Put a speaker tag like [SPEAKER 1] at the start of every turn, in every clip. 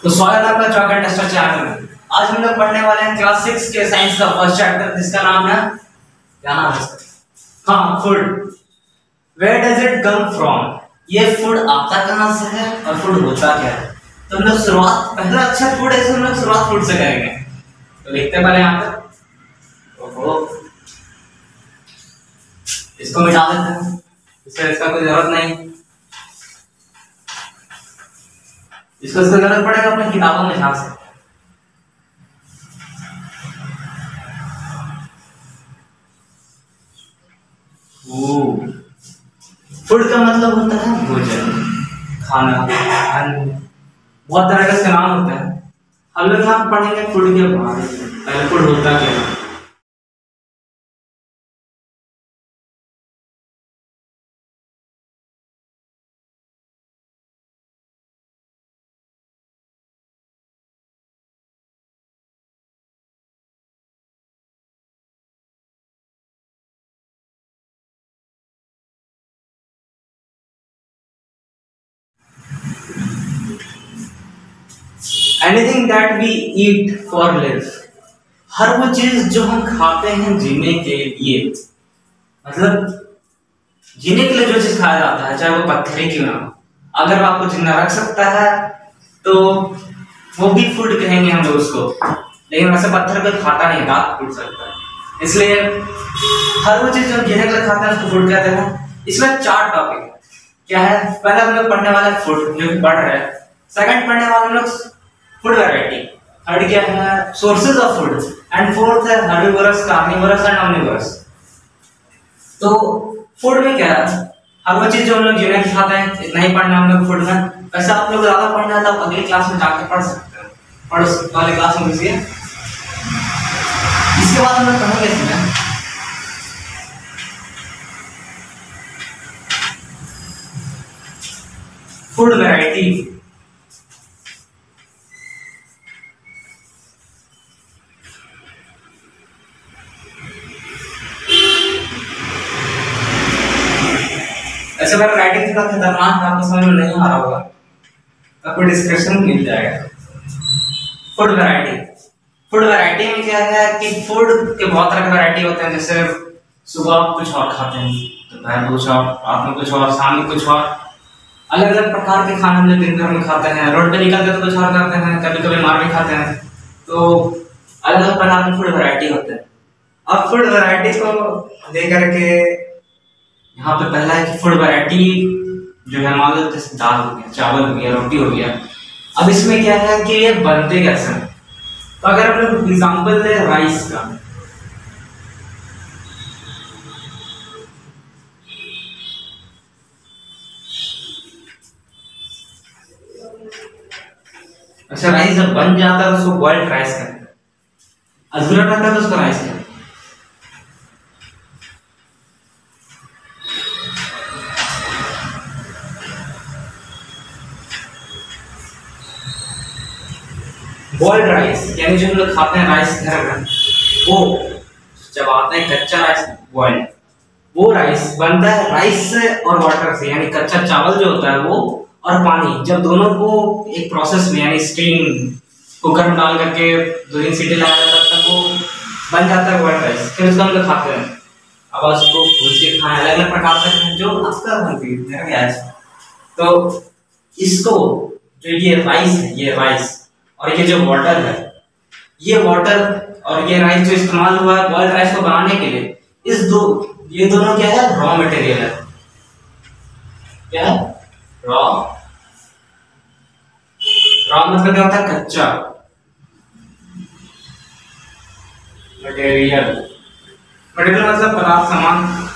[SPEAKER 1] तो स्वागत है आपका चॉक एंड टेस्टर चैनल में। आज हम लोग पढ़ने वाले हैं क्लास 6 के साइंस का फर्स्ट चैप्टर जिसका नाम है, क्या नाम है इसका? हाँ, food. Where does it come from? ये फूड आता कहाँ से है और फूड होता क्या है? तो हम लोग शुरुआत, पहला अच्छा फूड है, हम लोग शुरुआत फूड से करेंगे। तो लिखते हैं पहले यहाँ पर, ओहो, इसको मिटा देते हैं, इसका कोई जरूरत नहीं। इसको जरूरत पड़ेगा अपने किताबों में ध्यान से। फूड का मतलब होता है भोजन, खाना, अन्न। बहुत तरह का इसका नाम होता है। हम लोग यहाँ पढ़ेंगे फूड के बारे में। पहले फूड होता क्या है। Anything that we eat for live, हर वो चीज जो हम खाते हैं जीने के लिए, मतलब जीने के लिए जो चीज खाया जाता है, चाहे वो पत्थर ही क्यों ना हो, अगर वो आपको जिंदा रख सकता है तो वो भी फूड कहेंगे हम लोग उसको। लेकिन वैसे पत्थर कोई खाता नहीं, दांत टूट सकता है, इसलिए हर वो चीज जो हम जीने के लिए खाते हैं उसको फूड कहते हैं। इसमें चार टॉपिक है। क्या है? पहला हम लोग पढ़ने वाले फूड, जो कि पढ़ रहे हैं। सेकंड पढ़ने वाले हम लोग फूड वैरायटी। थर्ड क्या है? Sources of food. And fourth है हर्बीवोरस, कार्निवोरस एंड ओमनिवोरस। तो फूड में क्या है? हर वो चीज जो हम लोग जीने की खाते हैं, इतना ही पढ़ना हम लोग फूड में। वैसे आप लोग ज्यादा पढ़ना है तो आप अगली क्लास में जाके पढ़ सकते हैं, पढ़ वाले क्लास में घुसिए। इसके बाद हम लोग पढ़ेंगे इसमें फूड वैरायटी। ऐसे अगर राइटिंग थोड़ा खतरनाक है, आपको समझ में नहीं आ रहा होगा, आपको डिस्क्रिप्शन मिल जाएगा। Food variety. फूड वैरायटी में क्या है कि फूड के बहुत तरह के वैरायटी होते हैं। जैसे सुबह आप कुछ और खाते हैं, दोपहर कुछ और, रात में कुछ और, शाम में कुछ और। अलग अलग प्रकार के खाने हम लोग दिन भर में खाते हैं। रोड पे निकलते तो कुछ और करते हैं, कभी कभी मार भी खाते हैं। तो अलग अलग प्रकार के फूड वैरायटी होते हैं। अब फूड वैरायटी को लेकर के यहाँ पे पहला है कि फूड वैरायटी जो है, मान लो जैसे दाल हो गया, चावल हो गया, रोटी हो गया। अब इसमें क्या है कि ये बनते कैसे हैं? तो अगर हम लोग एग्जाम्पल ले राइस का, अच्छा, राइस जब बन जाता है तो उसको बॉइल्ड राइस कहते हैं। अधूरा रहता है तो उसको राइस कहते हैं। बॉइल्ड राइस यानी जो हम लोग खाते हैं राइस घर में, वो जब आता है कच्चा राइस बॉइल्ड, वो राइस बनता है राइस से और वाटर से, यानी कच्चा चावल जो होता है वो और पानी, जब दोनों को एक प्रोसेस में यानी स्टीम कुकर में डाल करके 2-3 सीटी लगाया जाता है, तब वो बन जाता है बॉइल्ड राइस। फिर उसको हम लोग खाते हैं। अब उसको भून के खाएं, अलग अलग प्रकार से खाएं, जो अक्सर बनती है गैस। तो इसको, जो ये राइस है, ये राइस और ये जो वाटर है, ये वाटर और ये राइस जो इस्तेमाल हुआ है बॉइल्ड राइस को बनाने के लिए, ये दोनों क्या है? रॉ मटेरियल है। क्या है? रॉ। रॉ मतलब क्या होता है? कच्चा मटेरियल। मटेरियल मतलब पदार्थ, सामान।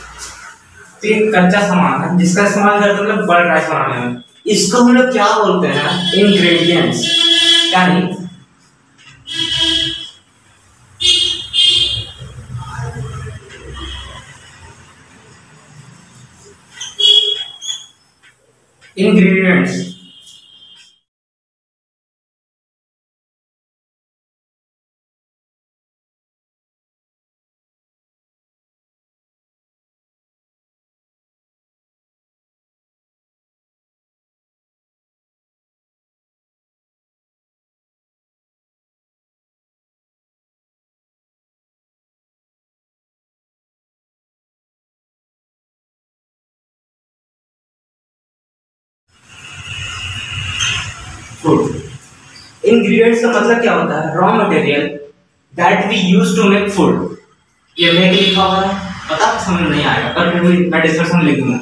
[SPEAKER 1] तो ये कच्चा सामान है जिसका इस्तेमाल करते हैं लोग बॉइल्ड राइस बनाने में। इसको हम लोग क्या बोलते हैं? इंग्रेडिएंट्स। यानी इंग्रेडिएंट्स। फूड। इंग्रेडिएंट्स का मतलब क्या होता है? Raw material that we use to make food. ये मेक लिखा हुआ है, पता समझ नहीं आएगा पर फिर भी मैं डिस्क्रिप्शन में लिख दूंगा।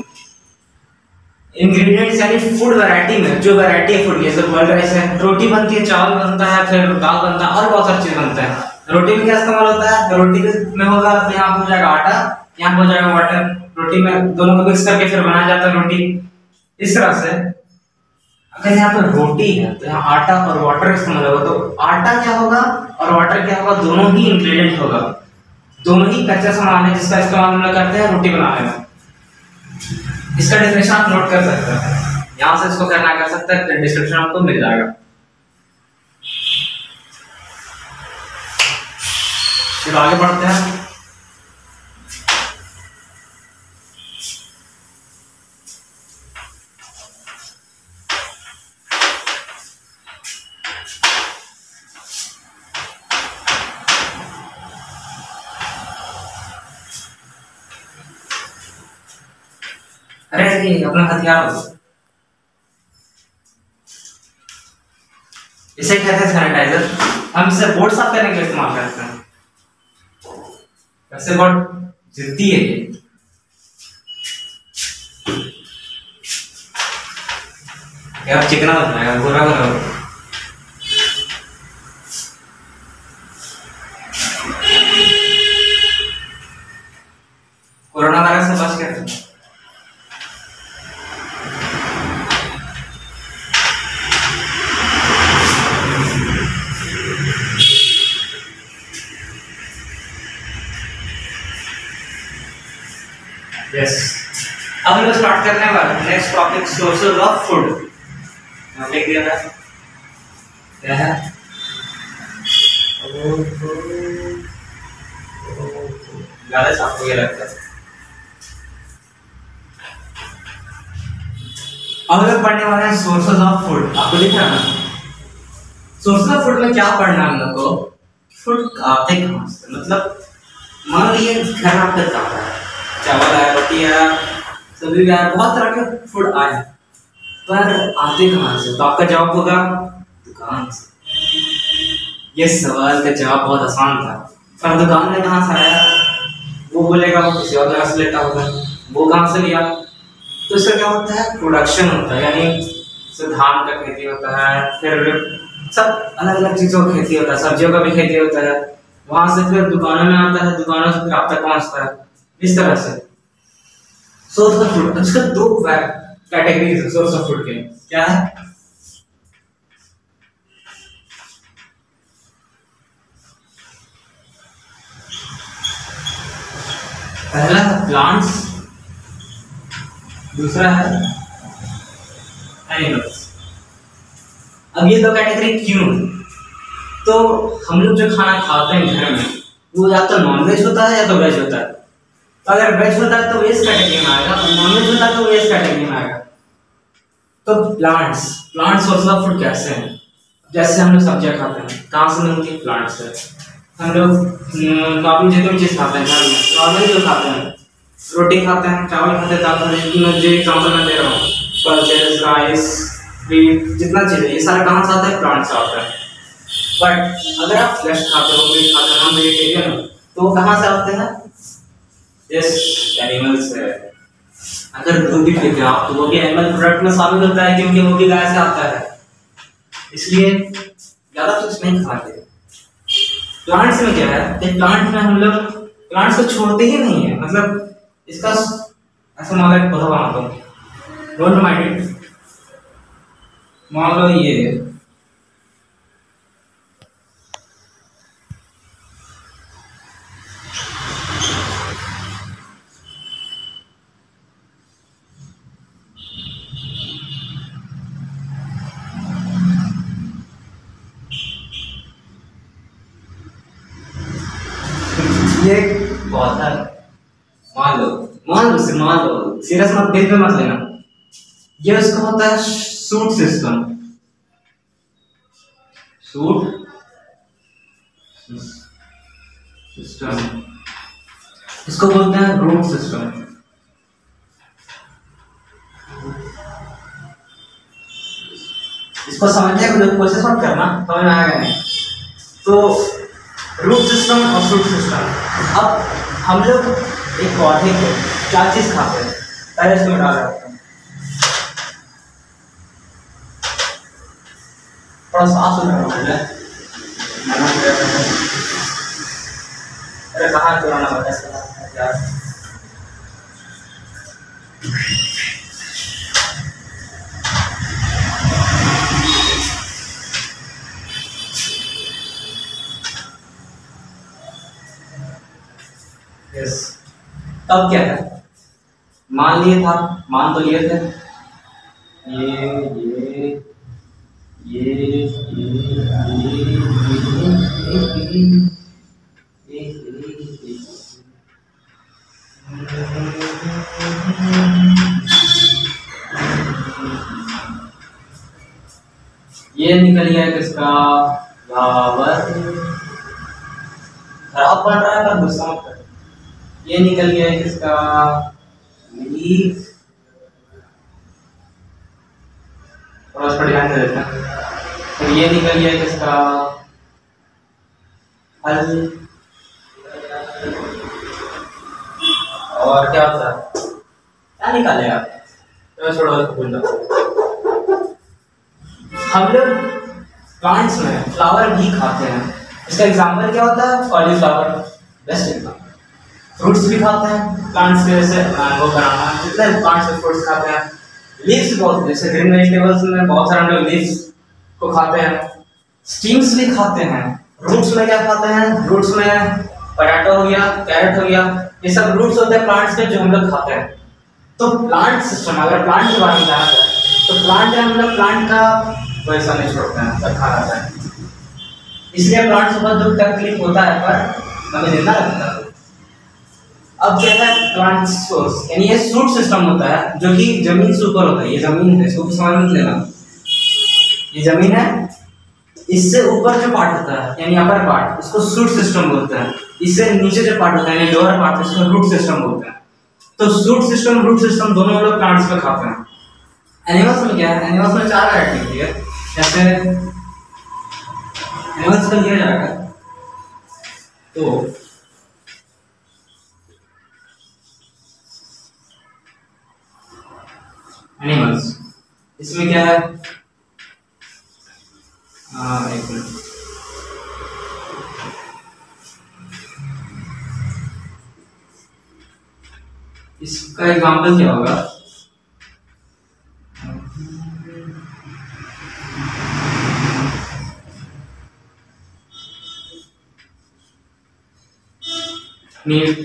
[SPEAKER 1] इंग्रेडिएंट्स यानी फूड वैरायटी में जो वैरायटी है फूड की, जैसे बॉइल्ड राइस है, रोटी बनती है, चावल बनता है, फिर दाल बनता है और बहुत सारी चीज बनता है। रोटी में क्या इस्तेमाल होता है? रोटी में होगा तो यहाँ हो जाएगा आटा, यहाँ हो जाएगा वाटर। रोटी में दोनों को मिक्स करके फिर बनाया जाता है रोटी। इस तरह से अगर यहाँ पर रोटी है तो यहाँ आटा और वाटर इस्तेमाल होगा, तो आटा क्या होगा और वाटर क्या होगा? दोनों ही इंग्रेडिएंट होगा, दोनों ही कच्चा सामान है जिसका इस्तेमाल हम लोग करते हैं रोटी बनाने में। इसका डेफिनेशन आप नोट कर सकते हैं, यहाँ से इसको करना कर सकते हैं, डिस्क्रिप्शन आपको मिल जाएगा। फिर आगे बढ़ते हैं। अरे ये अपना हथियार हो, इसे कहते हैं सैनिटाइजर। हम इसे बोर्ड साफ करने के लिए इस्तेमाल करते हैं। वैसे बहुत जिद्दी है ये। यार चिकना बन जाएगा, गोरा गोरा हो। कोरोना वायरस से बच के यस। अब हम स्टार्ट करने वाले हैं next topic, sources of food. लिख दिया था क्या है? ज्यादा आपको ये लगता है। अब हम पढ़ने वाले हैं सोर्सेज ऑफ फूड। आपको लिख रहा है ना, सोर्सेज ऑफ फूड में क्या पढ़ना है हम लोग को? फूड आते कहाँ से? मतलब मान लीजिए घर आपका खाता है, चावल आया, रोटी आया, सब्जी आया, बहुत तरह के फूड आए, पर आते कहाँ से? तो आपका जवाब होगा दुकान से। ये सवाल का जवाब बहुत आसान था, पर दुकान में कहाँ से आया? वो बोलेगा वो किसी और जगह से लेता होगा, वो कहाँ से लिया? तो इसका क्या होता है? प्रोडक्शन होता है, यानी धान का खेती होता है, फिर सब अलग अलग चीजों का खेती होता है, सब्जियों का भी खेती होता है, वहां से फिर दुकानों में आता है, दुकानों से फिर आप तक पहुंचता है। इस तरह से सोर्स ऑफ फूड, इसका दो कैटेगरीज है सोर्स ऑफ फूड के। क्या है? पहला है प्लांट्स, दूसरा है एनिमल्स। अब ये दो कैटेगरी क्यों? तो हम लोग जो खाना खाते हैं घर में वो या तो नॉन वेज होता है या तो वेज होता है। तो अगर वेज होता है तो वेज कैटेगरी में आएगा, और नॉन वेज होता है तो वेज कैटेगरी में आएगा। तो प्लांट्स सोर्स ऑफ फूड कैसे हैं? जैसे हम लोग सब्जियां खाते हैं, कहाँ से मिलती है? प्लांट से। हम लोग नॉर्मल जितनी चीज खाते हैं घर में, नॉर्मल जो खाते हैं, रोटी खाते हैं, चावल खाते हैं, दाल खाते हैं, जो एग्जाम्पल मैं दे रहा हूँ, पल्सेस, राइस, व्हीट, जितना चीज है ये सारा कहाँ से आता है? प्लांट से आता है। बट अगर आप फ्लैश खाते हो, मीट खाते हो, वेजिटेरियन हो, तो वो कहाँ से आते हैं? यस, एनिमल्स है। अगर दूध भी पीते हो आप तो वो भी एनिमल प्रोडक्ट में शामिल होता है, क्योंकि वो भी गाय से आता है। इसलिए ज्यादा कुछ नहीं खाते। प्लांट्स में क्या है कि प्लांट में हम लोग प्लांट्स को छोड़ते ही नहीं है, मतलब इसका ऐसा मान लो पौधा बनाता हूँ, डोंट माइंड इट, मान लो ये पौधा, मान लो सीरियस मत, दिल पे मत लेना। ये उसका होता है सूट सिस्टम, इसको बोलते हैं रूट सिस्टम। इसको इसको समझने की कोशिश मत करना, समझ में आएगा नहीं। तो रूट सिस्टम और फ्रूट सिस्टम। अब हम लोग एक पौधे को क्या चीज खाते हैं, पहले इसको मिटा देते हैं। थोड़ा साफ सुथरा अरे कहाँ पुराना यार। यस, तब क्या है, मान लिए था, मान तो लिए थे ये निकल गया किसका, फ्लावर। खराब पड़ रहा है पर गुस्सा मत कर। ये निकल गया है किसका, लीफ। और उस पर ध्यान दे देते हैं। फिर ये निकल गया है किसका, फल। और क्या होता है, क्या निकालेगा, तो छोड़ो उसको भूल जाओ। हम लोग प्लांट्स में फ्लावर भी खाते हैं। इसका एग्जाम्पल क्या होता है, कॉलीफ्लावर, बेस्ट एग्जाम्पल। फ्रूट्स भी खाते हैं प्लांट्स के, जैसे मैंगो, बनाना, जितने प्लांट्स के फ्रूट्स खाते हैं। लीव्स बहुत, जैसे ग्रीन वेजिटेबल्स में बहुत सारे लोग लीव्स को खाते हैं। स्टीम्स भी खाते हैं। रूट्स में क्या खाते हैं, रूट्स में पोटैटो हो गया, कैरेट हो गया, ये सब रूट्स होते हैं प्लांट्स के जो हम लोग खाते हैं। तो प्लांट सिस्टम, अगर प्लांट के बारे में जाना जाए तो प्लांट हम लोग प्लांट का वैसा नहीं छोड़ते हैं, सब खा जाता है। इसलिए प्लांट से बहुत दुख तकलीफ होता है पर हमें जिंदा रखता है। अब क्या है, प्लांट सोर्स, यानी ये सूट सिस्टम होता है जो कि जमीन से ऊपर होता है। ये जमीन है, इसको समझ मत लेना, ये जमीन है। इससे ऊपर जो पार्ट होता है यानी अपर पार्ट, उसको सूट सिस्टम बोलते हैं। इससे नीचे जो पार्ट होता है यानी लोअर पार्ट, उसको रूट सिस्टम बोलते हैं। तो सूट सिस्टम, रूट सिस्टम दोनों हम लोग प्लांट्स में खाते हैं। एनिमल्स में क्या है, एनिमल्स में 4 वैरायटी होती है। जैसे एनिमल्स को लिया जाएगा तो एनिमल्स, इसमें क्या है, एक मिनट, इसका एग्जाम्पल क्या होगा, मीट,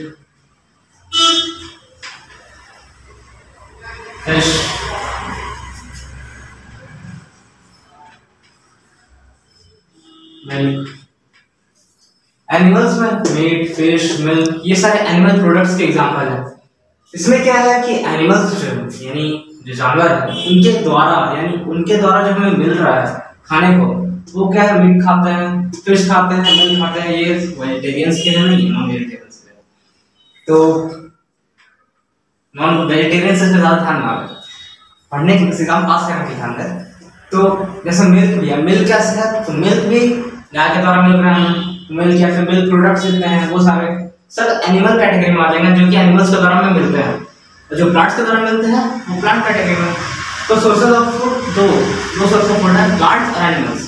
[SPEAKER 1] फिश, मिल्क। एनिमल्स में मीट, फिश, मिल्क, ये सारे एनिमल प्रोडक्ट्स के एग्जांपल हैं। इसमें क्या है कि एनिमल्स जो यानी जो जानवर है उनके द्वारा जो हमें मिल रहा है खाने को, वो क्या है, मीट खाते हैं, फिश खाते हैं, मिल्क खाते हैं। ये वेजिटेरियंस के लिए नहीं है, नॉन वेजिटेरियंस के लिए। तो नॉन वेजिटेरियंस से ज़्यादा ध्यान ना रखें, पढ़ने के एग्जाम पास करने के ध्यान दें। तो जैसे मिल्क भी है, मिल्क कैसे है, तो मिल्क भी गाय के द्वारा मिल रहा है, मिल्क या फिर मिल्क प्रोडक्ट्स जितने हैं वो सारे सब एनिमल कैटेगरी में आ जाएंगे, जो कि एनिमल्स के द्वारा में मिलते हैं। तो जो प्लांट्स के द्वारा मिलते हैं वो प्लांट कैटेगरी में। तो सोर्सेज ऑफ फूड दो सोर्स ऑफ फूड है, प्लांट्स और एनिमल्स।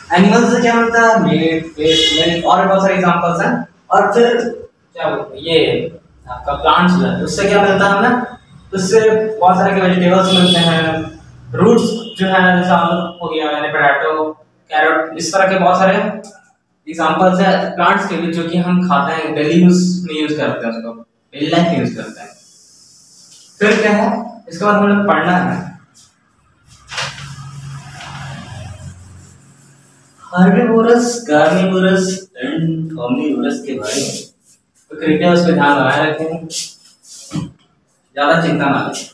[SPEAKER 1] एनिमल्स से क्या मिलता है, मीट, फिश, मिल्क, और बहुत सारे एग्जांपल्स हैं। और फिर क्या बोलते हैं, ये आपका प्लांट्स जो है उससे क्या मिलता है हमें, उससे बहुत सारे वेजिटेबल्स मिलते हैं। रूट्स जो है जैसे आलू हो गया, यानी पोटैटो, कैरेट, इस तरह के बहुत सारे एग्जांपल्स है प्लांट्स के भी, जो कि हम खाते हैं, डेली यूज में यूज करते हैं, उसको डेली लाइफ में यूज करते हैं। फिर क्या है, इसके बाद हम लोग पढ़ना है हर्बिवोरस, कार्निवोरस एंड ओमनिवोरस के बारे में। तो कृपया उस पर ध्यान बनाए रखें, ज्यादा चिंता ना करें।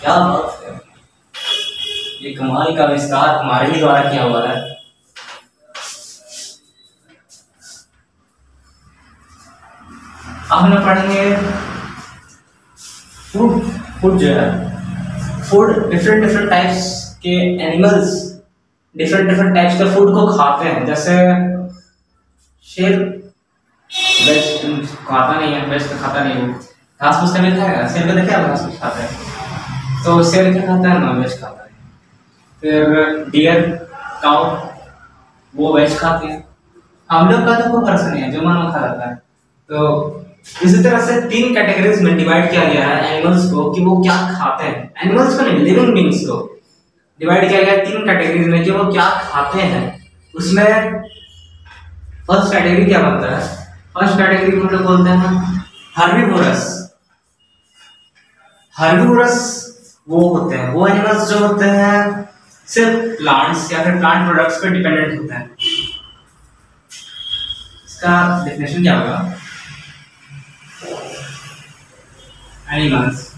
[SPEAKER 1] क्या बात है, ये कमाल का विस्तार हमारे ही द्वारा किया हुआ है। अब हम लोग पढ़ेंगे फूड जो है फूड डिफरेंट डिफरेंट टाइप्स के एनिमल्स डिफरेंट डिफरेंट टाइप्स के फूड को खाते हैं। जैसे शेर वेज खाता नहीं है, वेज तो खाता नहीं वो, घास फूस कभी खाएगा? शेर को देखा घास फूस खाता है, तो शेर क्या खाता है? नॉन वेज खाता है। फिर डियर, काउ, वो वेज खाते हैं। हम लोग का तो कोई फर्क नहीं है, जो मन वो खा जाता है। तो इसी तरह से तीन कैटेगरीज में डिवाइड किया गया है एनिमल्स को कि वो क्या खाते हैं। एनिमल्स को नहीं, लिविंग बीइंग्स को डिवाइड किया गया है तीन कैटेगरीज में कि वो क्या खाते हैं। उसमें फर्स्ट कैटेगरी क्या बनता है? फर्स्ट कैटेगरी को हम लोग बोलते हैं हर्बीवोरस। हर्बीवोरस वो होते हैं, वो एनिमल्स जो होते हैं सिर्फ प्लांट्स या फिर प्लांट प्रोडक्ट्स पे डिपेंडेंट होते हैं। इसका डेफिनेशन क्या होगा? एनिमल्स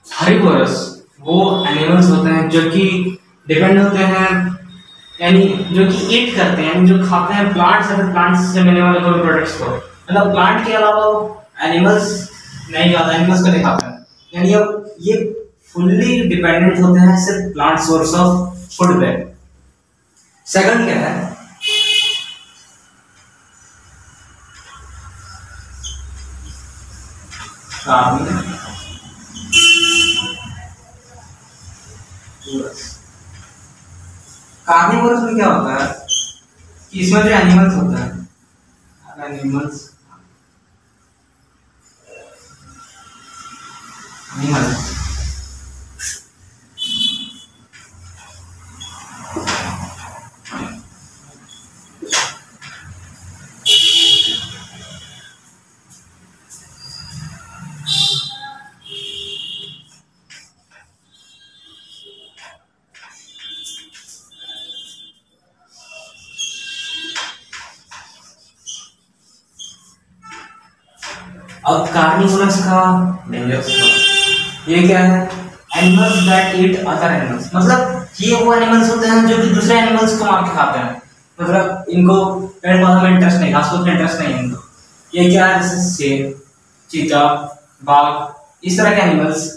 [SPEAKER 1] हर्बीवोरस वो एनिमल्स होते हैं जो कि डिपेंड होते हैं, यानी जो कि ईट करते हैं, यानी जो खाते हैं प्लांट्स या फिर प्लांट्स से मिलने वाले कोई प्रोडक्ट्स को। मतलब प्लांट के अलावा एनिमल्स नहीं खाते, एनिमल्स को नहीं खाते हैं। यानी अब ये फुल्ली डिपेंडेंट होते हैं सिर्फ प्लांट सोर्स ऑफ फूड पे। सेकंड क्या है? कार्निवोरस में क्या होता है कि इसमें जो एनिमल्स होता है, एनिमल्स एनिमल्स अब कार्निवोरस का डेंजरस ये क्या है? Animals that eat other animals. मतलब ये वो एनिमल्स होते हैं जो कि दूसरे एनिमल्स को मार के खाते हैं। मतलब इनको पेड़ पौधों में इंटरेस्ट नहीं, घास फूस में इंटरेस्ट नहीं है इनको। ये क्या है? जैसे शेर, चीता, बाघ, इस तरह के एनिमल्स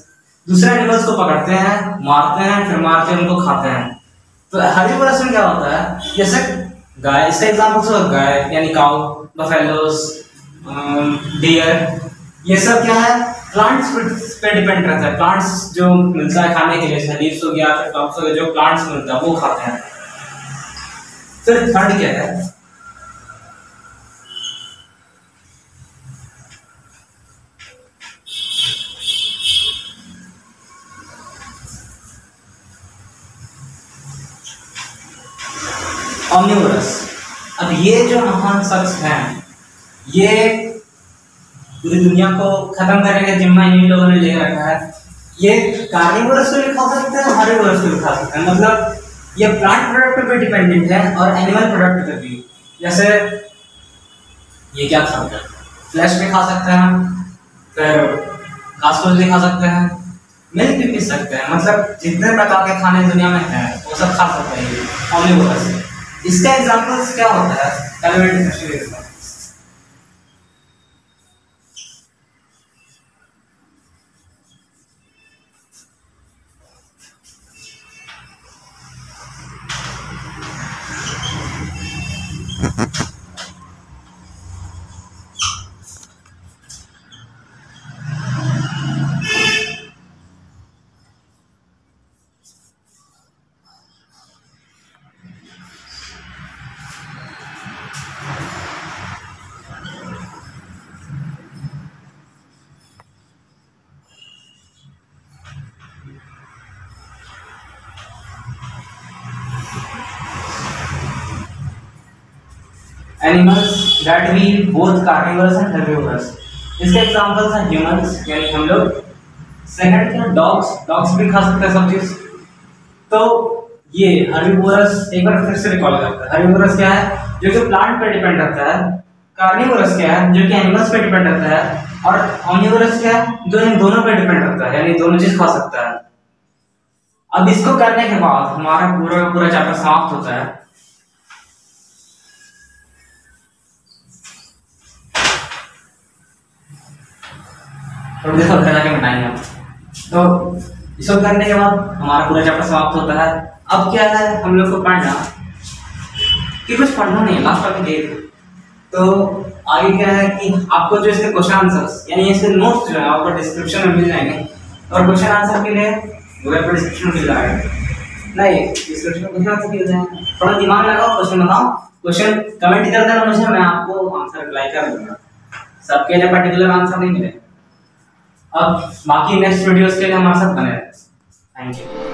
[SPEAKER 1] दूसरे एनिमल्स को पकड़ते हैं, मारते हैं, फिर मार के उनको खाते हैं। तो हर्बीवोरस में क्या होता है? जैसे गाय, इसका एग्जांपल है गाय यानी काउ, बफेलोस, डियर, ये सब क्या है? प्लांट्स पे डिपेंड रहता है। प्लांट्स जो मिलता है खाने के लिए, लीव्स हो गया, फिर टॉप्स हो गया, जो प्लांट्स मिलता है वो खाते हैं। फिर थर्ड क्या है? ऑमनिवोरस। अब ये जो महान शख्स हैं, ये पूरी दुनिया को खत्म करने का जिम्मा इन लोगों ने ले रखा है। ये कार्निवोरस को भी खा सकते हैं, हर्बीवोरस को भी खा सकते हैं। मतलब ये प्लांट प्रोडक्ट पे डिपेंडेंट है और एनिमल प्रोडक्ट पे भी। जैसे ये क्या खाते हैं? फ्लैश भी खा सकते हैं, फिर घास फूस भी खा सकते हैं, मिल्क भी पी सकते हैं। मतलब जितने प्रकार के खाने दुनिया में हैं वो सब खा सकते हैं ऑमनिवोरस। इसका एग्जांपल्स क्या होता है? Animals that we both carnivorous and herbivorous. इसके एग्जांपल्स हैं ह्यूमंस यानी हम लोग, सेकंड क्या डॉग्स, डॉग्स भी खा सकते हैं सब चीज। तो ये हर्बिवोरस एक बार फिर से रिकॉल करता है, हर्बिवोरस क्या है जो कि प्लांट पे डिपेंड करता है, कार्निवोरस क्या है जो कि एनिमल्स पे डिपेंड करता है, और ओमनिवोरस क्या है जो इन दोनों पे डिपेंड करता है यानी दोनों चीज खा सकता है। अब इसको करने के बाद हमारा पूरा पूरा चैप्टर समाप्त होता है। तो देखो घर जाके बताएंगे हम। तो इसको करने के बाद हमारा पूरा चैप्टर समाप्त होता है। अब क्या है हम लोग को पढ़ना कि कुछ पढ़ना नहीं है, लास्ट टॉपिक एक। तो आगे क्या है कि आपको जो इसके क्वेश्चन आंसर्स यानी इसके नोट्स जो है आपको डिस्क्रिप्शन में मिल जाएंगे, और क्वेश्चन आंसर के लिए गूगल पर डिस्क्रिप्शन मिल जाएगा, नहीं डिस्क्रिप्शन में क्वेश्चन आंसर मिल जाएगा। थोड़ा दिमाग लगाओ, क्वेश्चन बनाओ, क्वेश्चन कमेंट कर देना मुझे, मैं आपको आंसर रिप्लाई कर दूंगा। सबके लिए पर्टिकुलर आंसर नहीं मिलेगा। अब बाकी नेक्स्ट वीडियोस के लिए हमारे साथ बने रहें। Thank you.